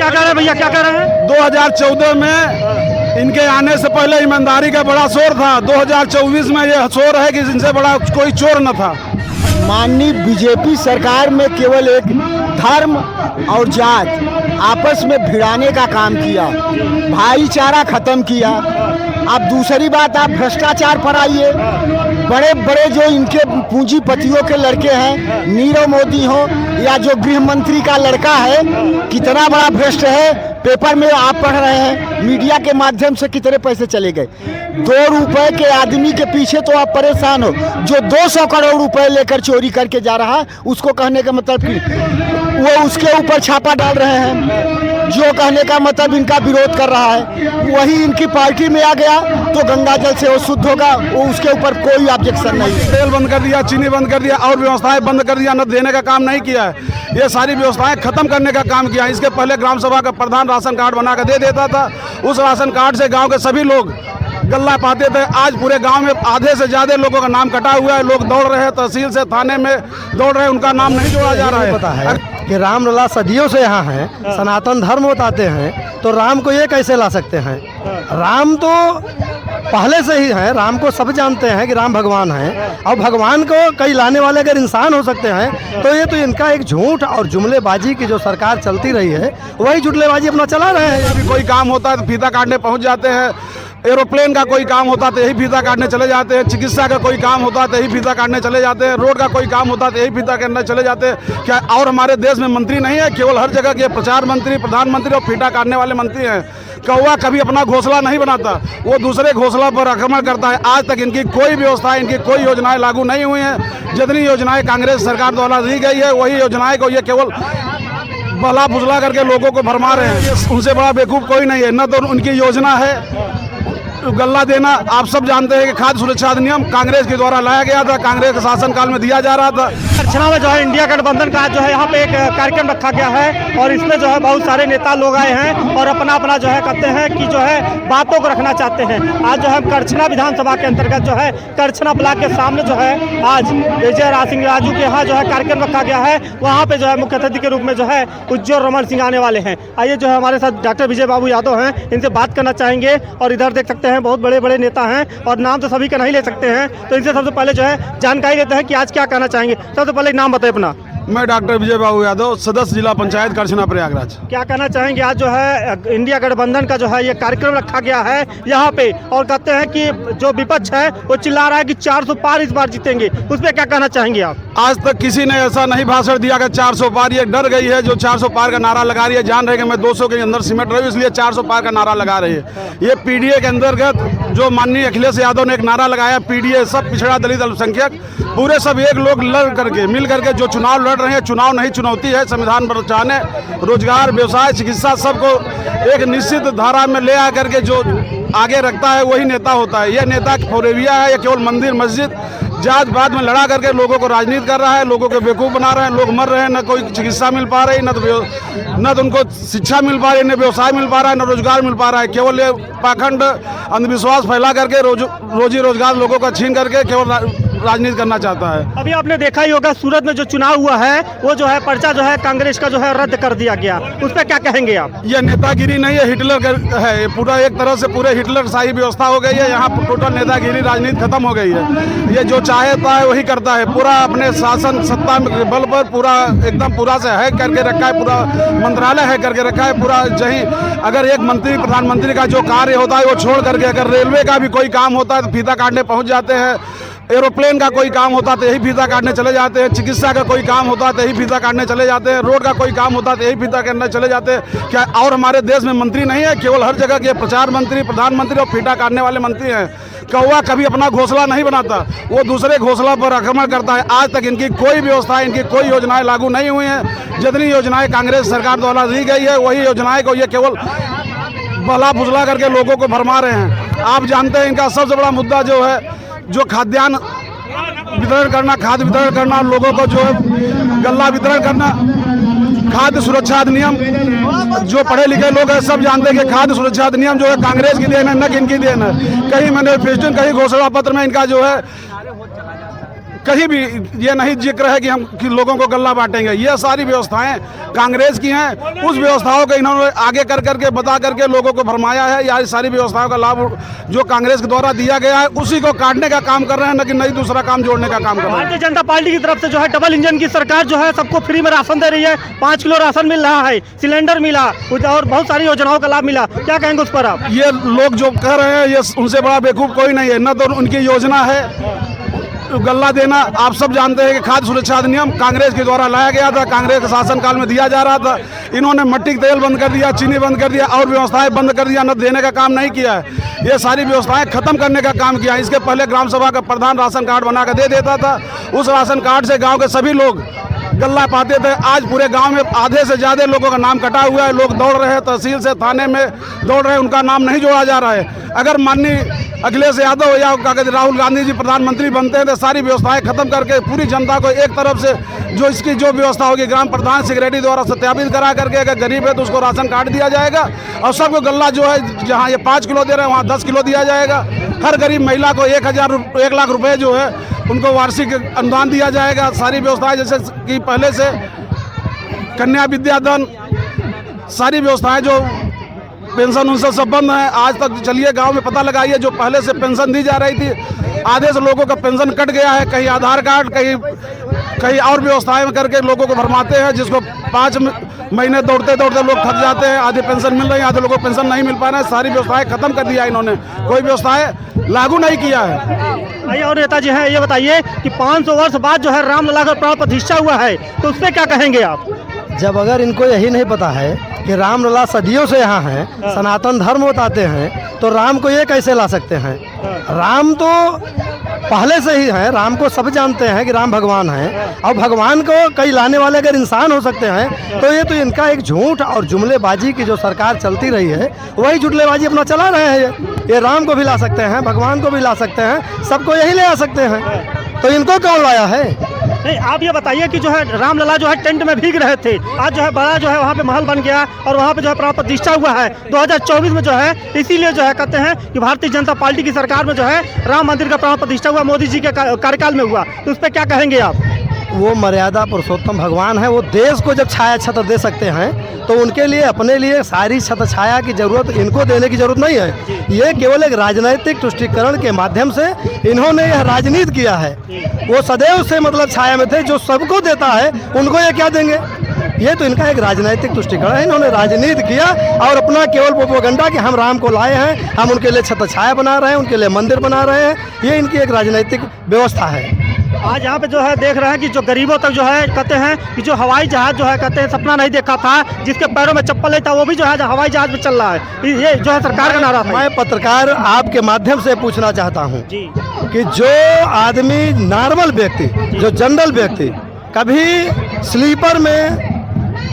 क्या कह रहे हैं भैया, क्या कह रहे हैं? 2014 में इनके आने से पहले ईमानदारी का बड़ा शोर था। 2024 में ये शोर है कि इनसे बड़ा कोई चोर न था। माननीय बीजेपी सरकार में केवल एक धर्म और जात आपस में भिड़ाने का काम किया, भाईचारा खत्म किया। अब दूसरी बात, आप भ्रष्टाचार पर आइए। बड़े बड़े जो इनके पूंजीपतियों के लड़के हैं, नीरव मोदी हो या जो गृह मंत्री का लड़का है, कितना बड़ा भ्रष्ट है। पेपर में आप पढ़ रहे हैं, मीडिया के माध्यम से कितने पैसे चले गए। 2 रुपए के आदमी के पीछे तो आप परेशान हो। जो 200 करोड़ रुपए लेकर चोरी करके जा रहा है, उसको कहने का मतलब कि वो उसके ऊपर छापा डाल रहे हैं। जो कहने का मतलब इनका विरोध कर रहा है, वही इनकी पार्टी में आ गया तो गंगा जल से वो शुद्ध होगा, वो उसके ऊपर कोई ऑब्जेक्शन नहीं है। तेल बंद कर दिया, चीनी बंद कर दिया और व्यवस्थाएं बंद कर दिया। न देने का काम नहीं किया है, ये सारी व्यवस्थाएं खत्म करने का काम किया। इसके पहले ग्राम सभा का प्रधान राशन कार्ड बना कर दे देता था। उस राशन कार्ड से गाँव के सभी लोग गल्ला पाते थे। आज पूरे गांव में आधे से ज्यादा लोगों का नाम कटा हुआ है। लोग दौड़ रहे हैं, तहसील से थाने में दौड़ रहे हैं, उनका नाम नहीं जोड़ा जा रहा है। पता है कि रामलला सदियों से यहाँ हैं, सनातन धर्म बताते हैं, तो राम को ये कैसे ला सकते हैं? राम तो पहले से ही है, राम को सब जानते हैं कि राम भगवान हैं, और भगवान को कई लाने वाले अगर इंसान हो सकते हैं तो ये तो इनका एक झूठ और जुमलेबाजी की जो सरकार चलती रही है, वही जुमलेबाजी अपना चला रहे हैं। अभी कोई काम होता है तो फीता काटने पहुंच जाते हैं। एरोप्लेन का कोई काम होता तो यही फीता काटने चले जाते हैं। चिकित्सा का कोई काम होता तो यही फीता काटने चले जाते हैं। रोड का कोई काम होता तो यही फीता काटने चले जाते हैं। क्या और हमारे देश में मंत्री नहीं है? केवल हर जगह के प्रचार मंत्री, प्रधानमंत्री और फीता काटने वाले मंत्री हैं। कौवा कभी अपना घोंसला नहीं बनाता, वो दूसरे घोंसला पर आक्रमण करता है। आज तक इनकी कोई व्यवस्था, इनकी कोई योजनाएं लागू नहीं हुई हैं। जितनी योजनाएं कांग्रेस सरकार द्वारा दी गई है, वही योजनाएं को ये केवल भला बुझला करके लोगों को भरमा रहे हैं। उनसे बड़ा बेवकूफ़ कोई नहीं है। न तो उनकी योजना है गल्ला देना। आप सब जानते हैं कि खाद्य सुरक्षा अधिनियम कांग्रेस के द्वारा लाया गया था, कांग्रेस के शासनकाल में दिया जा रहा था। करछना में जो है इंडिया गठबंधन का जो है यहाँ पे एक कार्यक्रम रखा गया है और इसमें जो है बहुत सारे नेता लोग आए हैं और अपना अपना जो है कहते हैं कि जो है बातों को रखना चाहते हैं। आज जो है करछना विधानसभा के अंतर्गत जो है करछना ब्लॉक के सामने जो है आज विजय सिंह राजू के यहाँ जो है कार्यक्रम रखा गया है। वहाँ पे जो है मुख्य अतिथि के रूप में जो है उज्ज्वल रमन सिंह आने वाले हैं। आइए जो है हमारे साथ डॉक्टर विजय बाबू यादव हैं, इनसे बात करना चाहेंगे। और इधर देख सकते हैं बहुत बड़े बड़े नेता हैं और नाम तो सभी का नहीं ले सकते हैं, तो इनसे सबसे पहले जो है जानकारी लेते हैं कि आज क्या कहना चाहेंगे। सबसे पहले नाम बताइए अपना। मैं डॉक्टर विजय बाबू यादव, सदस्य जिला पंचायत करछना प्रयागराज। क्या कहना चाहेंगे? आज जो है इंडिया गठबंधन का जो है ये कार्यक्रम रखा गया है यहाँ पे और कहते हैं कि जो विपक्ष है वो चिल्ला रहा है कि 400 पार इस बार जीतेंगे, उस पर क्या कहना चाहेंगे आप? आज तक किसी ने ऐसा नहीं भाषण दिया कि 400 पार। ये डर गई है जो 400 पार का नारा लगा रही है, जान रहे कि मैं 200 के अंदर सिमट रही हूँ, इसलिए 400 पार का नारा लगा रही है। ये पीडीए के अंतर्गत जो माननीय अखिलेश यादव ने एक नारा लगाया, पीडीए सब पिछड़ा दलित अल्पसंख्यक पूरे सब एक लोग लड़ करके मिल करके जो चुनाव लड़ रहे हैं, चुनाव नहीं चुनौती है, संविधान पर बचाने, रोजगार, व्यवसाय, चिकित्सा सबको एक निश्चित धारा में ले आकर के जो आगे रखता है वही नेता होता है। यह नेता फोरेविया है, यह केवल मंदिर मस्जिद जात पात में लड़ा करके लोगों को राजनीति कर रहा है, लोगों को बेवकूफ़ बना रहे हैं। लोग मर रहे हैं, न कोई चिकित्सा मिल पा रही, न तो उनको शिक्षा मिल पा रही, न व्यवसाय मिल पा रहा है, न रोजगार मिल पा रहा है। केवल ये पाखंड अंधविश्वास फैला करके रोजी रोजगार लोगों का छीन करके केवल राजनीति करना चाहता है। अभी आपने देखा ही होगा सूरत में जो चुनाव हुआ है वो जो है पर्चा जो है कांग्रेस का जो है रद्द कर दिया गया, उस पर क्या कहेंगे आप? यह नेतागिरी नहीं है, हिटलर है पूरा। एक तरह से पूरे हिटलर शाही व्यवस्था हो गई है। यहाँ टोटल नेतागिरी राजनीति खत्म हो गई है। ये जो चाहता है वही करता है। पूरा अपने शासन सत्ता के बल पर पूरा एकदम पूरा से हैक करके रखा है, पूरा मंत्रालय हैक करके रखा है। पूरा जहीं अगर एक मंत्री प्रधानमंत्री का जो कार्य होता है वो छोड़ करके अगर रेलवे का भी कोई काम होता है तो फीता काटने पहुँच जाते हैं। एरोप्लेन का कोई काम होता तो यही फीता काटने चले जाते हैं। चिकित्सा का कोई काम होता तो यही फीता काटने चले जाते हैं। रोड का कोई काम होता तो यही फीता काटने चले जाते हैं। क्या और हमारे देश में मंत्री नहीं है? केवल हर जगह के प्रचार मंत्री, प्रधानमंत्री और फीता काटने वाले मंत्री हैं। कौवा कभी अपना घोंसला नहीं बनाता, वो दूसरे घोंसला पर आक्रमण करता है। आज तक इनकी कोई व्यवस्था, इनकी कोई योजनाएं लागू नहीं हुई हैं। जितनी योजनाएं कांग्रेस सरकार द्वारा दी गई है, वही योजनाएं को ये केवल भला बुझला करके लोगों को भरमा रहे हैं। आप जानते हैं इनका सबसे बड़ा मुद्दा जो है जो खाद्यान्न वितरण करना, खाद्य वितरण करना, लोगों को जो है गल्ला वितरण करना। खाद्य सुरक्षा अधिनियम, जो पढ़े लिखे लोग हैं सब जानते हैं कि खाद्य सुरक्षा अधिनियम जो है कांग्रेस की देन है, न कि इनकी देन है। कहीं मैनिफेस्टो, कहीं घोषणा पत्र में इनका जो है कहीं भी ये नहीं जिक्र है कि लोगों को गल्ला बांटेंगे। ये सारी व्यवस्थाएं कांग्रेस की हैं। उस व्यवस्थाओं को इन्होंने आगे कर करके बता करके लोगों को भरमाया है। या सारी व्यवस्थाओं का लाभ जो कांग्रेस के द्वारा दिया गया है उसी को काटने का काम कर रहे हैं, न कि नई दूसरा काम जोड़ने का काम कर रहे हैं। भारतीय जनता पार्टी की तरफ से जो है डबल इंजन की सरकार जो है सबको फ्री में राशन दे रही है। 5 किलो राशन मिल रहा है, सिलेंडर मिला और बहुत सारी योजनाओं का लाभ मिला। क्या कहेंगे उस पर आप? ये लोग जो कह रहे हैं ये उनसे बड़ा बेवकूफ कोई नहीं है। न तो उनकी योजना है गल्ला देना। आप सब जानते हैं कि खाद्य सुरक्षा अधिनियम कांग्रेस के द्वारा लाया गया था, कांग्रेस के शासनकाल में दिया जा रहा था। इन्होंने मिट्टी का तेल बंद कर दिया, चीनी बंद कर दिया और व्यवस्थाएं बंद कर दिया। न देने का काम नहीं किया है, ये सारी व्यवस्थाएं खत्म करने का काम किया। इसके पहले ग्राम सभा का प्रधान राशन कार्ड बना कर दे देता था। उस राशन कार्ड से गाँव के सभी लोग गल्ला पाते थे। आज पूरे गांव में आधे से ज़्यादा लोगों का नाम कटा हुआ है। लोग दौड़ रहे हैं, तहसील से थाने में दौड़ रहे हैं, उनका नाम नहीं जोड़ा जा रहा है। अगर माननीय अखिलेश यादव या राहुल गांधी जी प्रधानमंत्री बनते हैं तो सारी व्यवस्थाएं खत्म करके पूरी जनता को एक तरफ से जो इसकी जो व्यवस्था होगी ग्राम प्रधान सेक्रेटरी द्वारा सत्यापित करा करके अगर गरीब है तो उसको राशन कार्ड दिया जाएगा और सबको गल्ला जो है जहाँ ये 5 किलो दे रहे हैं वहाँ 10 किलो दिया जाएगा। हर गरीब महिला को 1 लाख रुपए जो है उनको वार्षिक अनुदान दिया जाएगा। सारी व्यवस्थाएं जैसे कि पहले से कन्या विद्याधन सारी व्यवस्थाएं जो पेंशन उनसे सब बंद है। आज तक चलिए गांव में पता लगाइए जो पहले से पेंशन दी जा रही थी आधे से लोगों का पेंशन कट गया है। कहीं आधार कार्ड कहीं और व्यवस्थाएं करके लोगों को भरमाते हैं, जिसको 5 महीने दौड़ते दौड़ते लोग थक जाते हैं। आधे पेंशन मिल रही है, आधे लोगों को पेंशन नहीं मिल पा रहा है। सारी व्यवस्थाएं खत्म कर दिया इन्होंने, कोई व्यवस्थाएं लागू नहीं किया है। आइए और नेताजी हैं ये बताइए कि 500 वर्ष बाद जो है रामलला का प्राण प्रतिष्ठा हुआ है तो उससे क्या कहेंगे आप? जब अगर इनको यही नहीं पता है कि रामलला सदियों से यहाँ हैं, सनातन धर्म बताते हैं, तो राम को ये कैसे ला सकते हैं? राम तो पहले से ही है, राम को सब जानते हैं कि राम भगवान हैं और भगवान को कई लाने वाले अगर इंसान हो सकते हैं तो ये तो इनका एक झूठ और जुमलेबाजी की जो सरकार चलती रही है वही जुमलेबाजी अपना चला रहे हैं। ये राम को भी ला सकते हैं, भगवान को भी ला सकते हैं, सबको यही ले आ सकते हैं, तो इनको कौन लाया है? नहीं, आप ये बताइए कि जो है रामलला जो है टेंट में भीग रहे थे, आज जो है बड़ा जो है वहाँ पे महल बन गया और वहाँ पे जो है प्राण प्रतिष्ठा हुआ है 2024 में जो है। इसीलिए जो है कहते हैं कि भारतीय जनता पार्टी की सरकार में जो है राम मंदिर का प्राण प्रतिष्ठा हुआ, मोदी जी के कार्यकाल में हुआ, तो उस पर क्या कहेंगे आप? वो मर्यादा पुरुषोत्तम भगवान है, वो देश को जब छाया छत्र दे सकते हैं तो उनके लिए अपने लिए सारी छत्र छाया की जरूरत इनको देने की जरूरत नहीं है। ये केवल एक राजनीतिक तुष्टीकरण के माध्यम से इन्होंने यह राजनीति किया है। वो सदैव से मतलब छाया में थे, जो सबको देता है उनको ये क्या देंगे? ये तो इनका एक राजनीतिक तुष्टीकरण है। इन्होंने राजनीति किया और अपना केवल प्रोपेगेंडा कि हम राम को लाए हैं, हम उनके लिए छत्र छाया बना रहे हैं, उनके लिए मंदिर बना रहे हैं, ये इनकी एक राजनीतिक व्यवस्था है। आज यहाँ पे जो है देख रहे हैं कि जो गरीबों तक जो है कहते हैं कि जो हवाई जहाज जो है कहते हैं सपना नहीं देखा था, जिसके पैरों में चप्पल नहीं था वो भी जो है हवाई जहाज में चल रहा है। ये जो है सरकार का नारा था। मैं पत्रकार आपके माध्यम से पूछना चाहता हूँ कि जो आदमी नॉर्मल व्यक्ति, जो जनरल व्यक्ति कभी स्लीपर में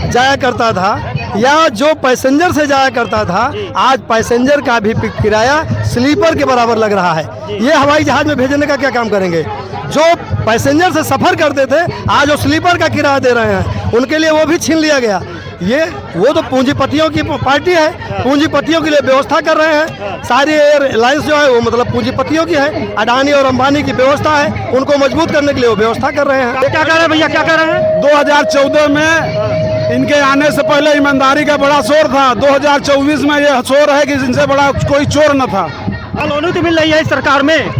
जाया करता था या जो पैसेंजर से जाया करता था, आज पैसेंजर का भी किराया स्लीपर के बराबर लग रहा है। ये हवाई जहाज में भेजने का क्या काम करेंगे? जो पैसेंजर से सफ़र करते थे आज वो स्लीपर का किराया दे रहे हैं, उनके लिए वो भी छीन लिया गया। ये वो तो पूंजीपतियों की पार्टी है, पूंजीपतियों के लिए व्यवस्था कर रहे हैं। सारी एयरलाइंस जो है वो मतलब पूंजीपतियों की है, अडानी और अंबानी की व्यवस्था है, उनको मजबूत करने के लिए वो व्यवस्था कर रहे हैं। क्या कर रहे हैं भैया, क्या कर रहे हैं? 2014 में इनके आने से पहले ईमानदारी का बड़ा शोर था। 2024 में ये शोर है कि इनसे बड़ा कोई चोर न था। कॉलोनी तो मिल रही है इस सरकार में।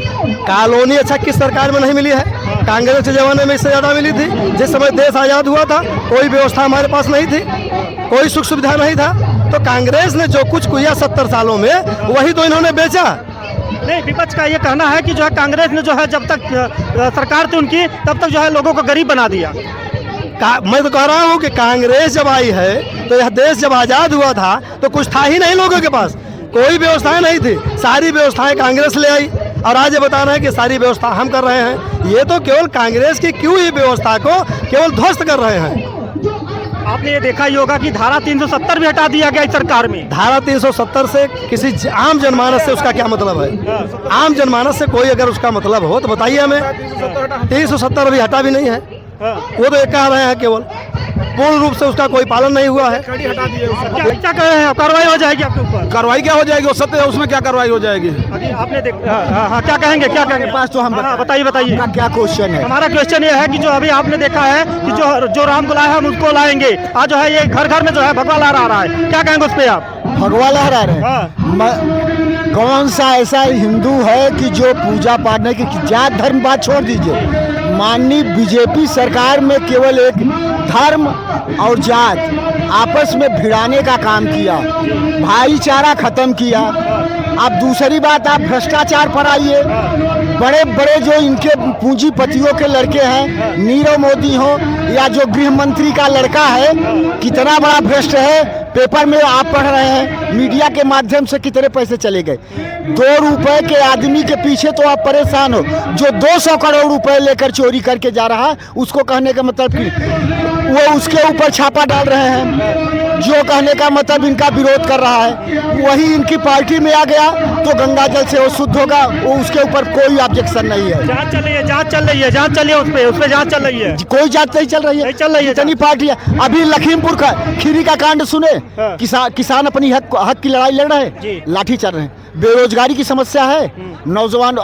कॉलोनी अच्छा किस सरकार में नहीं मिली है? कांग्रेस के जमाने में इससे ज़्यादा मिली थी। जिस समय देश आज़ाद हुआ था कोई व्यवस्था हमारे पास नहीं थी, कोई सुख सुविधा नहीं था, तो कांग्रेस ने जो कुछ किया 70 सालों में वही तो इन्होंने बेचा। नहीं, विपक्ष का ये कहना है कि जो है कांग्रेस ने जो है जब तक सरकार थी उनकी तब तक जो है लोगों को गरीब बना दिया। मैं तो कह रहा हूँ कि कांग्रेस जब आई है तो यह देश जब आज़ाद हुआ था तो कुछ था ही नहीं, लोगों के पास कोई व्यवस्थाएं नहीं थी, सारी व्यवस्थाएं कांग्रेस ले आई और आज ये बता रहे हैं कि सारी व्यवस्था हम कर रहे हैं। ये तो केवल कांग्रेस की क्यों ही व्यवस्था को केवल ध्वस्त कर रहे हैं। आपने ये देखा ही होगा कि धारा 370 भी हटा दिया गया इस सरकार में। धारा 370 से किसी आम जनमानस से उसका क्या मतलब है? आम जनमानस से कोई अगर उसका मतलब हो तो बताइए हमें। 370 अभी हटा भी नहीं है। हाँ। वो तो एक कह रहे हैं केवल, पूर्ण रूप से उसका कोई पालन नहीं हुआ है। क्या कह रहे हैं आप? कार्रवाई हो जाएगी आपके ऊपर? कार्रवाई क्या हो जाएगी, वो सत्य है, उसमें क्या कार्रवाई हो जाएगी। अभी आपने हाँ, क्या कहेंगे, क्या कहेंगे? पास तो हम हाँ, बताइए बताइए। का क्या क्वेश्चन है? हमारा क्वेश्चन ये है कि जो अभी आपने देखा है कि जो राम को लाया है हम उसको लाएंगे। आज जो है ये घर घर में जो है भगवा लहरा रहा है, क्या कहेंगे उस पे आप? भगवा लहरा रहे हैं। हाँ। कौन सा ऐसा हिंदू है कि जो पूजा पाठ नहीं की? जात धर्म बात छोड़ दीजिए, माननीय बीजेपी सरकार में केवल एक धर्म और जात आपस में भिड़ाने का काम किया, भाईचारा खत्म किया। अब दूसरी बात, आप भ्रष्टाचार पर आइए। बड़े बड़े जो इनके पूंजीपतियों के लड़के हैं, नीरव मोदी हो या जो गृह मंत्री का लड़का है, कितना बड़ा भ्रष्ट है। पेपर में आप पढ़ रहे हैं, मीडिया के माध्यम से कितने पैसे चले गए। 2 रुपए के आदमी के पीछे तो आप परेशान हो, जो 200 करोड़ रुपए लेकर चोरी करके जा रहा है उसको कहने का मतलब कि वो उसके ऊपर छापा डाल रहे हैं, जो कहने का मतलब इनका विरोध कर रहा है। वही इनकी पार्टी में आ गया तो गंगा जल से वो शुद्ध होगा, वो उसके ऊपर कोई ऑब्जेक्शन नहीं है। जांच चल रही है, जांच चल रही है, जांच चल रही है, उस पे जांच चल रही है। कोई जांच नहीं चल रही है, नहीं चल रही है इतनी पार्टी है। अभी लखीमपुर का खीरी का कांड सुने, हाँ। किसान अपनी हक की लड़ाई लड़ रहे जी। हैं, लाठी चल रहे हैं। बेरोजगारी की समस्या है, नौजवान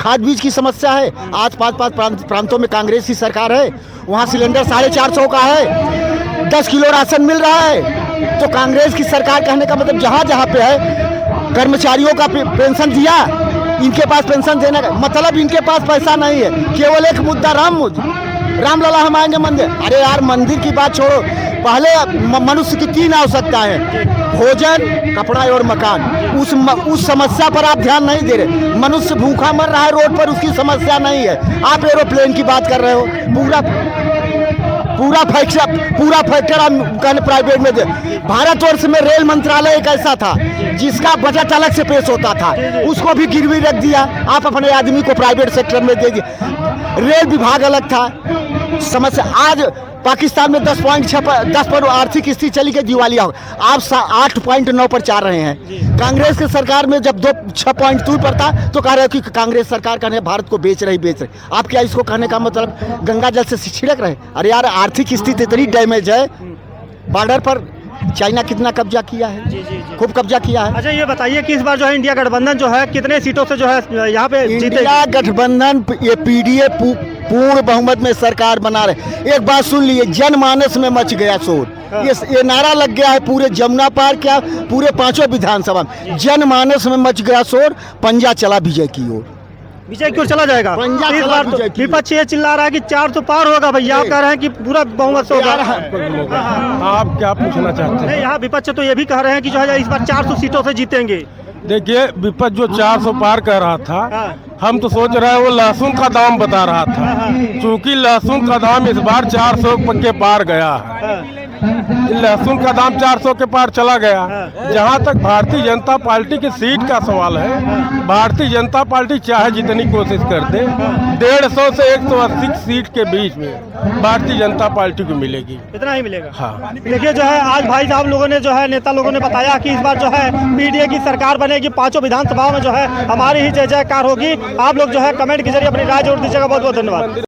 खाद बीज की समस्या है। आज 5 प्रांतों में कांग्रेस की सरकार है, वहाँ सिलेंडर 450 का है, 10 किलो राशन मिल रहा है। तो कांग्रेस की सरकार कहने का मतलब जहाँ जहाँ पे है, कर्मचारियों का पेंशन दिया, इनके पास पेंशन देने का मतलब इनके पास पैसा नहीं है। केवल एक मुद्दा, राम लला हम आएंगे मंदिर। अरे यार, मंदिर की बात छोड़ो, पहले मनुष्य की 3 आवश्यकता है, भोजन, कपड़ा और मकान। उस समस्या पर आप ध्यान नहीं दे रहे। मनुष्य भूखा मर रहा है रोड पर, उसकी समस्या नहीं है। आप एरोप्लेन की बात कर रहे हो, पूरा फैक्टर हम कहने प्राइवेट में दे। भारतवर्ष में रेल मंत्रालय एक ऐसा था जिसका बजट अलग से पेश होता था, उसको भी गिरवी रख दिया। आप अपने आदमी को प्राइवेट सेक्टर में दे दिए। रेल विभाग अलग था, समस्या। आज पाकिस्तान में 10 पर आर्थिक स्थिति चली गई, दिवालिया हो। आप 8.9 पर चाह रहे हैं। कांग्रेस की सरकार में जब 6.2 पर था तो कह रहे कि कांग्रेस सरकार कहने भारत को बेच रही। आप क्या इसको कहने का मतलब गंगा जल से छिड़क रहे? अरे यार, आर्थिक स्थिति इतनी डैमेज है। बॉर्डर पर चाइना कितना कब्जा किया है, खूब कब्जा किया है। अच्छा, ये बताइए कि इस बार जो है इंडिया गठबंधन जो है कितने सीटों से जो है यहाँ पे जीतेगी? इंडिया गठबंधन ये पीडीए पूर्ण बहुमत में सरकार बना रहे। एक बात सुन लिए, जनमानस में मच गया शोर। ये नारा लग गया है पूरे जमुना पार, क्या पूरे 5 विधानसभा में जनमानस में मच गया शोर। पंजा चला विजय की ओर, विजय की ओर चला जाएगा। पंजा इस चला बार तो विजय की ओर। विपक्ष ये चिल्ला रहा है कि 400 पार होगा भैया, आप कह रहे हैं कि पूरा बहुमत से होगा। आप क्या पूछना चाहते हैं? नहीं, यहाँ विपक्ष तो ये भी कह रहे हैं कि जो है इस बार 400 सीटों से जीतेंगे। देखिए, विपक्ष जो 400 पार कह रहा था, हम तो सोच रहे हैं वो लहसुन का दाम बता रहा था। चूंकि लहसुन का दाम इस बार 400 के पार गया है, लहसुन का दाम 400 के पार चला गया। जहां तक भारतीय जनता पार्टी की सीट का सवाल है, भारतीय जनता पार्टी चाहे जितनी कोशिश कर दे, 150 से 180 सीट के बीच में भारतीय जनता पार्टी को मिलेगी। इतना ही मिलेगा। हाँ, देखिए जो है आज भाई साहब लोगों ने जो है नेता लोगों ने बताया कि इस बार जो है पीडीए की सरकार बनेगी, 5 विधानसभाओं में जो है हमारी ही जय जयकार होगी। आप लोग जो है कमेंट के जरिए अपनी राय जोड़ दीजिएगा। बहुत बहुत धन्यवाद।